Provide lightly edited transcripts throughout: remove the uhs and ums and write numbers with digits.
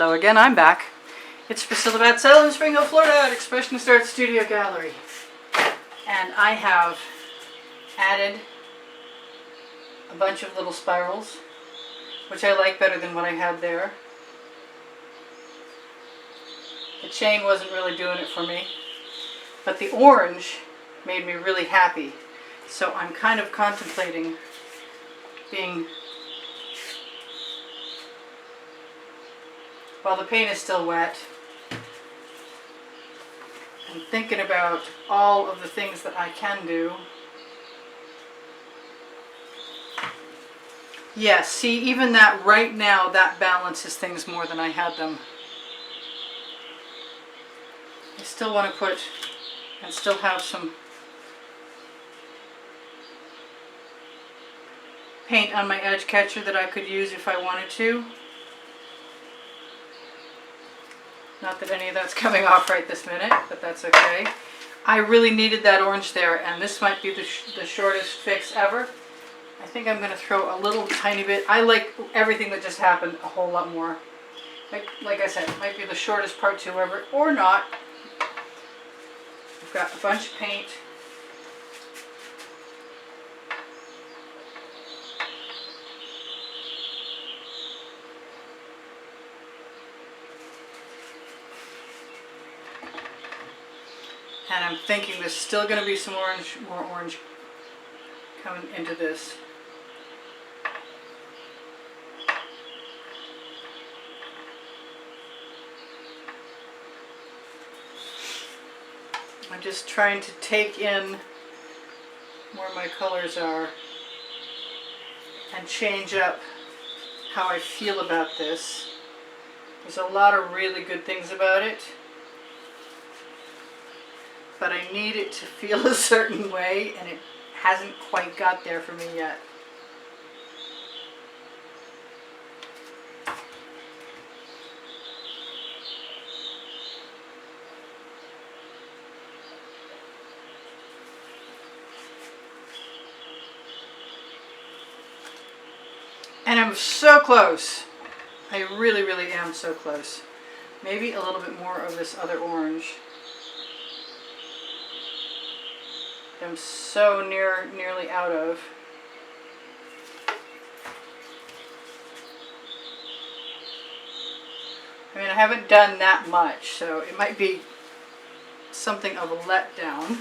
Hello again, I'm back. It's Priscilla Batzell in Spring Hill, Florida at Expressionist Art Studio Gallery. And I have added a bunch of little spirals, which I like better than what I had there. The chain wasn't really doing it for me, but the orange made me really happy. So I'm kind of contemplating being, while the paint is still wet, I'm thinking about all of the things that I can do. Yes, see, even that right now, that balances things more than I had them. I still want to put, and still have some paint on my edge catcher that I could use if I wanted to. Not that any of that's coming off right this minute, but that's okay. I really needed that orange there, and this might be the shortest fix ever. I think I'm going to throw a little tiny bit. I like everything that just happened a whole lot more. Like I said, it might be the shortest part to ever, or not. I've got a bunch of paint. And I'm thinking there's still going to be some orange, more orange coming into this. I'm just trying to take in where my colors are and change up how I feel about this. There's a lot of really good things about it, but I need it to feel a certain way, and it hasn't quite got there for me yet. And I'm so close. I really, really am so close. Maybe a little bit more of this other orange. I'm so nearly out of. I mean, I haven't done that much, so it might be something of a letdown.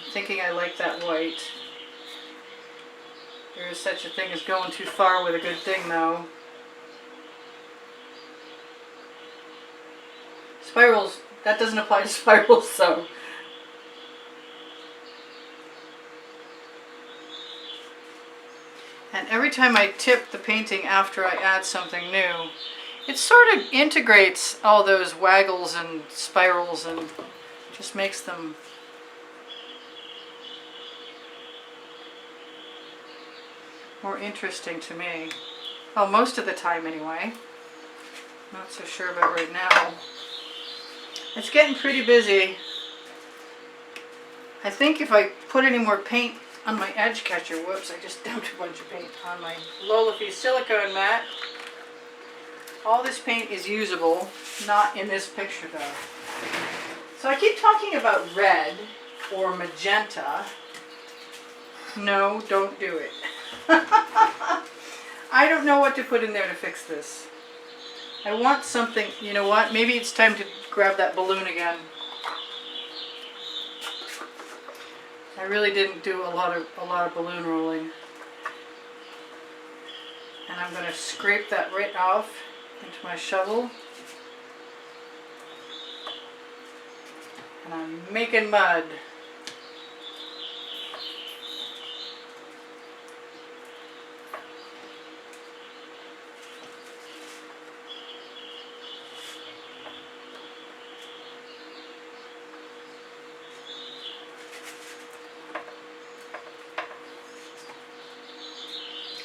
I'm thinking I like that white. There is such a thing as going too far with a good thing, though. Spirals, that doesn't apply to spirals, so. And every time I tip the painting after I add something new, it sort of integrates all those waggles and spirals and just makes them more interesting to me. Well, most of the time anyway. Not so sure about right now. It's getting pretty busy. I think if I put any more paint on my edge catcher, whoops, I just dumped a bunch of paint on my Lolafy silicone mat. All this paint is usable, not in this picture though. So I keep talking about red or magenta. No, don't do it. I don't know what to put in there to fix this. I want something, you know what, maybe it's time to grab that balloon again. I really didn't do a lot of balloon rolling. And I'm going to scrape that right off into my shovel. And I'm making mud.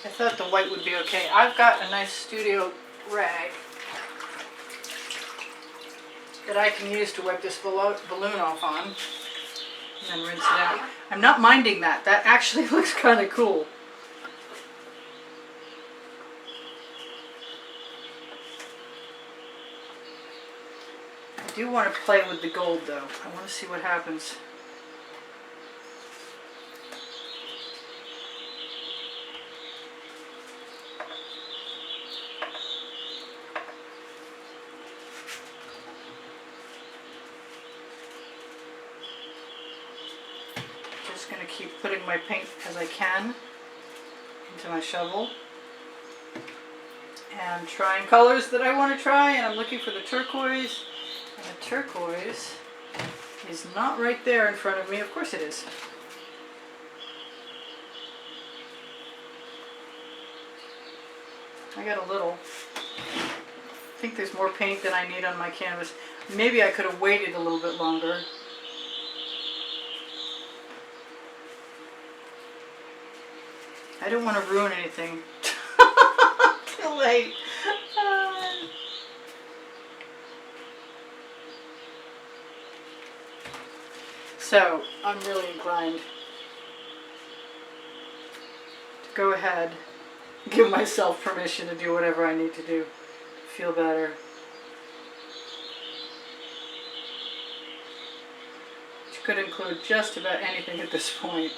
I thought the white would be okay. I've got a nice studio rag that I can use to wipe this balloon off on. And then rinse it out. I'm not minding that. That actually looks kind of cool. I do want to play with the gold though. I want to see what happens. Just going to keep putting my paint as I can into my shovel. And trying colors that I want to try, and I'm looking for the turquoise. And the turquoise is not right there in front of me. Of course it is. I got a little. I think there's more paint than I need on my canvas. Maybe I could have waited a little bit longer. I don't want to ruin anything. Too late. So, I'm really inclined to go ahead and give myself permission to do whatever I need to do to feel better. Which could include just about anything at this point.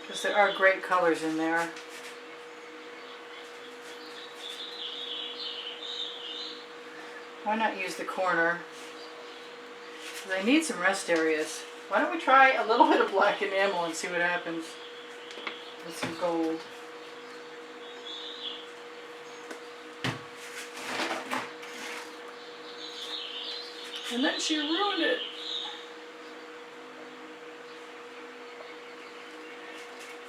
Because there are great colors in there. Why not use the corner? Because I need some rest areas. Why don't we try a little bit of black enamel and see what happens with some gold. And then she ruined it.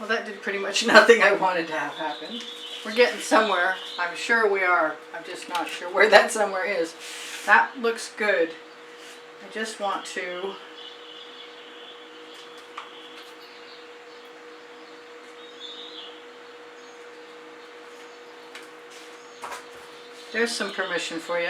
Well, that did pretty much nothing I wanted to have happen. We're getting somewhere. I'm sure we are. I'm just not sure where that somewhere is. That looks good. I just want to there's some permission for you.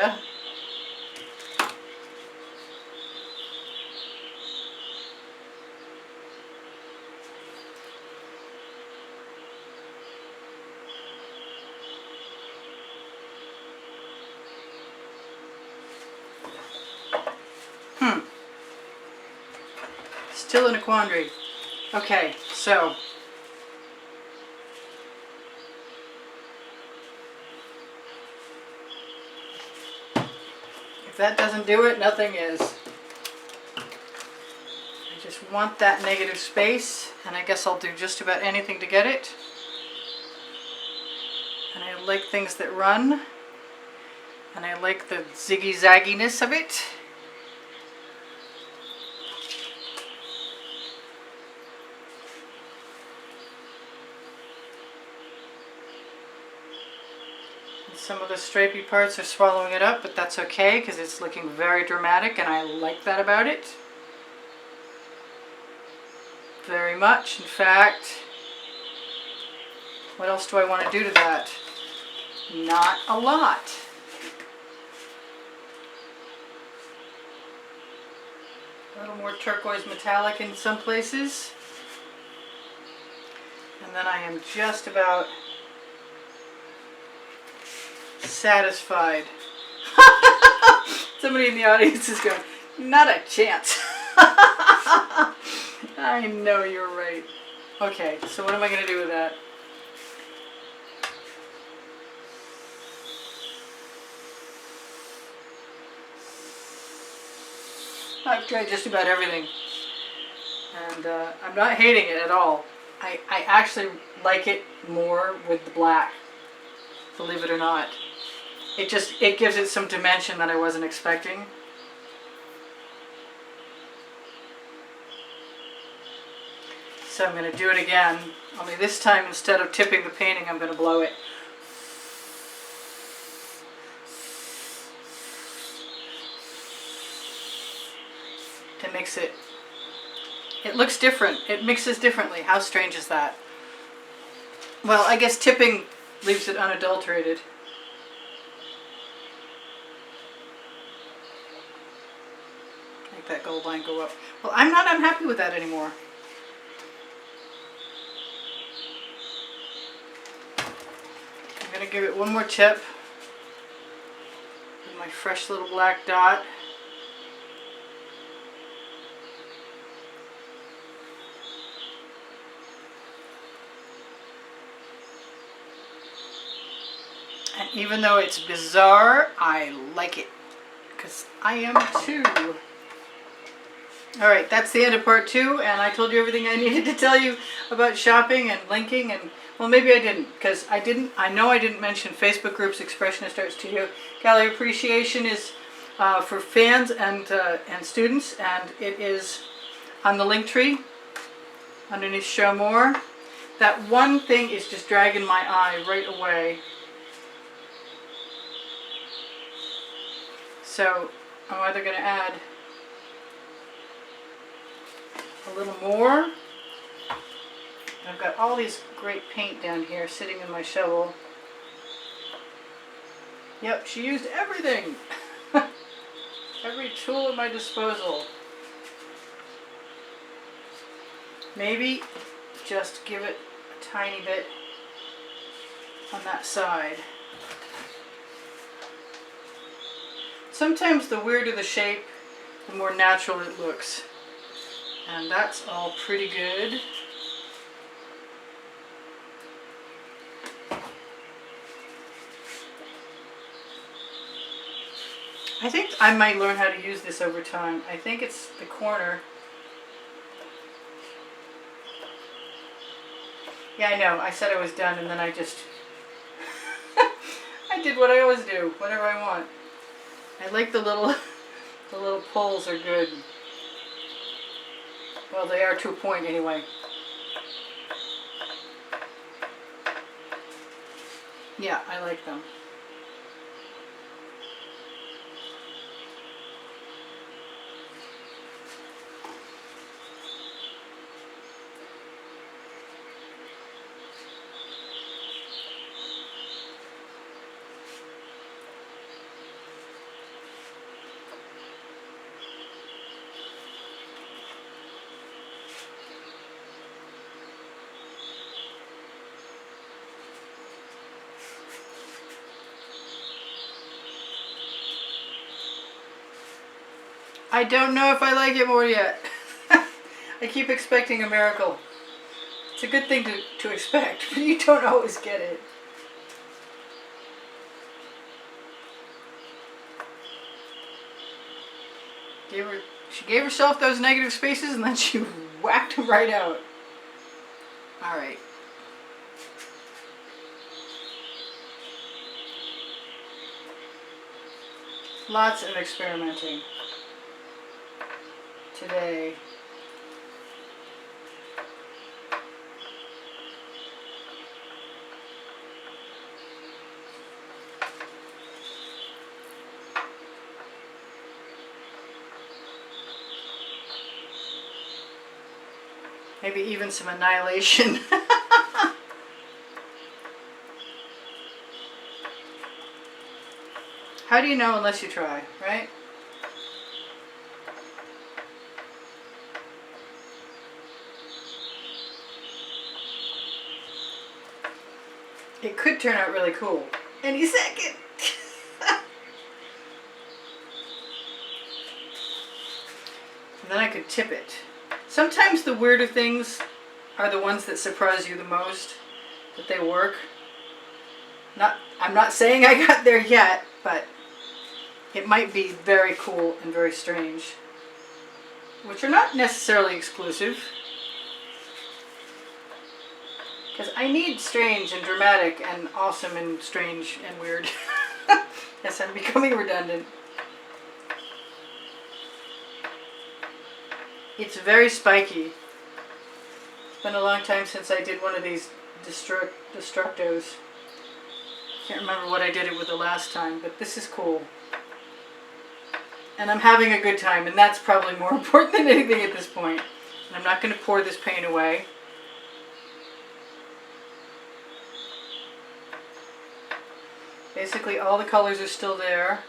Still in a quandary. Okay, so if that doesn't do it, nothing is. I just want that negative space, and I guess I'll do just about anything to get it. And I like things that run, and I like the ziggy-zagginess of it. Some of the stripy parts are swallowing it up, but that's okay because it's looking very dramatic and I like that about it. Very much. In fact, what else do I want to do to that? Not a lot. A little more turquoise metallic in some places. And then I am just about satisfied. Somebody in the audience is going, not a chance. I know you're right. Okay, so what am I going to do with that? I've tried just about everything. And I'm not hating it at all. I actually like it more with the black. Believe it or not. It gives it some dimension that I wasn't expecting. So I'm going to do it again. Only this time, instead of tipping the painting, I'm going to blow it. To mix it It looks different. It mixes differently. How strange is that? Well, I guess tipping leaves it unadulterated. Make that gold line go up. Well, I'm not unhappy with that anymore. I'm going to give it one more tip with my fresh little black dot. And even though it's bizarre, I like it, because I am too. Alright, that's the end of part 2, and I told you everything I needed to tell you about shopping and linking, and well, maybe I didn't, because I know I didn't mention Facebook groups. Expressionist Art Studio Gallery Appreciation is for fans and students, and it is on the link tree underneath Show More. That one thing is just dragging my eye right away. So I'm either going to add a little more. I've got all these great paint down here sitting in my shovel. Yep, she used everything. Every tool at my disposal. Maybe just give it a tiny bit on that side. Sometimes the weirder the shape, the more natural it looks. And that's all pretty good. I think I might learn how to use this over time. I think it's the corner. Yeah, I know. I said I was done, and then I just... I did what I always do, whatever I want. I like the little pulls are good. Well, they are to a point anyway. Yeah, I like them. I don't know if I like it more yet. I keep expecting a miracle. It's a good thing to expect, but you don't always get it. She gave herself those negative spaces and then she whacked them right out. Alright. Lots of experimenting today. Maybe even some annihilation. How do you know unless you try, right? It could turn out really cool any second. And then I could tip it. Sometimes the weirder things are the ones that surprise you the most, that they work. I'm not saying I got there yet, but it might be very cool and very strange, which are not necessarily exclusive. Because I need strange and dramatic and awesome and strange and weird. Yes, I'm becoming redundant. It's very spiky. It's been a long time since I did one of these destructos. Can't remember what I did it with the last time, but this is cool. And I'm having a good time, and that's probably more important than anything at this point. I'm not going to pour this paint away. Basically all the colors are still there.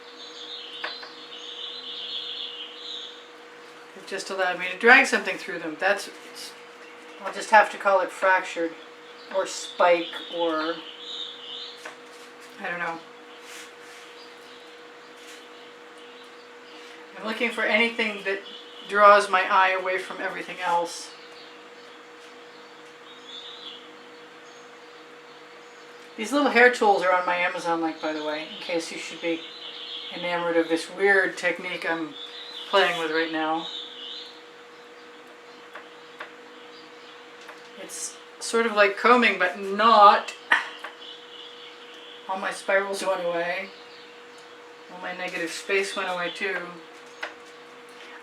It just allowed me to drag something through them. I'll just have to call it fractured or spike or I don't know. I'm looking for anything that draws my eye away from everything else. These little hair tools are on my Amazon link, by the way, in case you should be enamored of this weird technique I'm playing with right now. It's sort of like combing, but not. All my spirals went away. All my negative space went away too.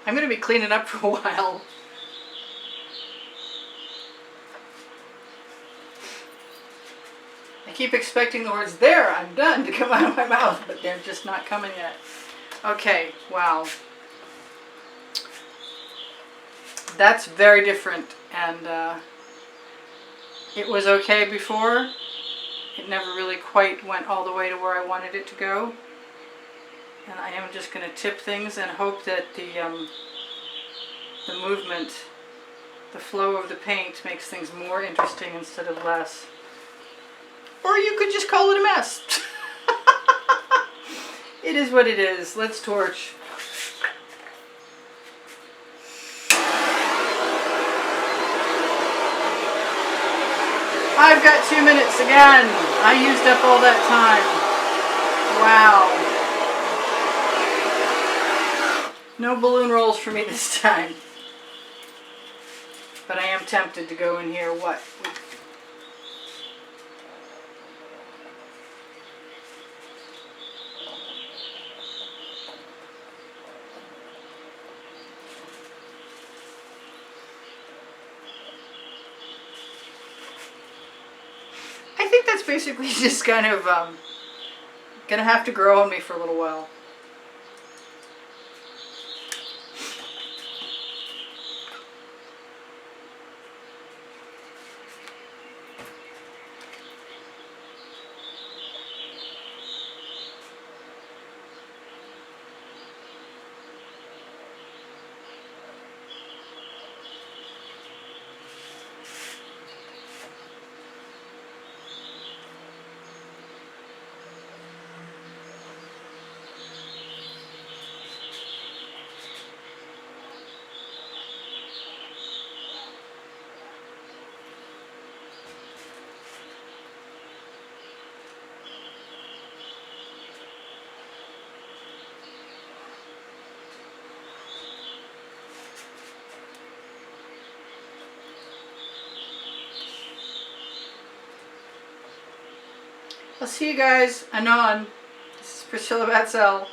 I'm going to be cleaning up for a while. I keep expecting the words, "There, I'm done," to come out of my mouth, but they're just not coming yet. Okay, wow. That's very different, and it was okay before. It never really quite went all the way to where I wanted it to go. And I am just going to tip things and hope that the movement, the flow of the paint makes things more interesting instead of less. Or you could just call it a mess. It is what it is. Let's torch. I've got 2 minutes again. I used up all that time. Wow. No balloon rolls for me this time. But I am tempted to go in here. What? I think that's basically just kind of gonna have to grow on me for a little while. I'll see you guys anon. This is Priscilla Batzell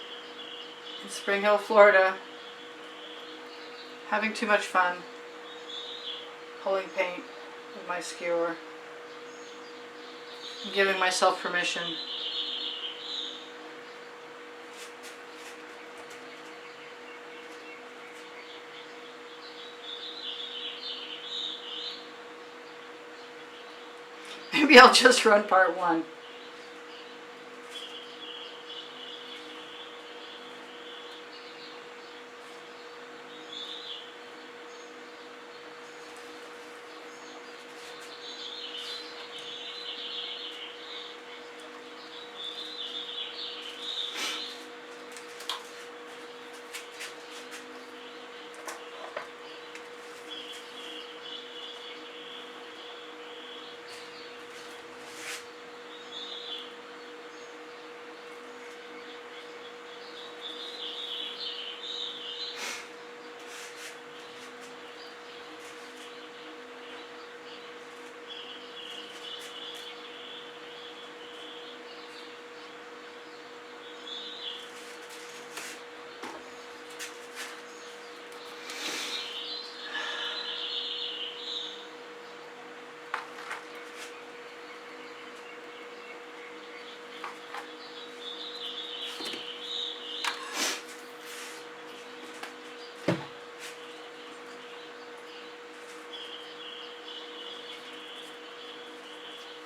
in Spring Hill, Florida. Having too much fun pulling paint with my skewer. I'm giving myself permission. Maybe I'll just run part 1.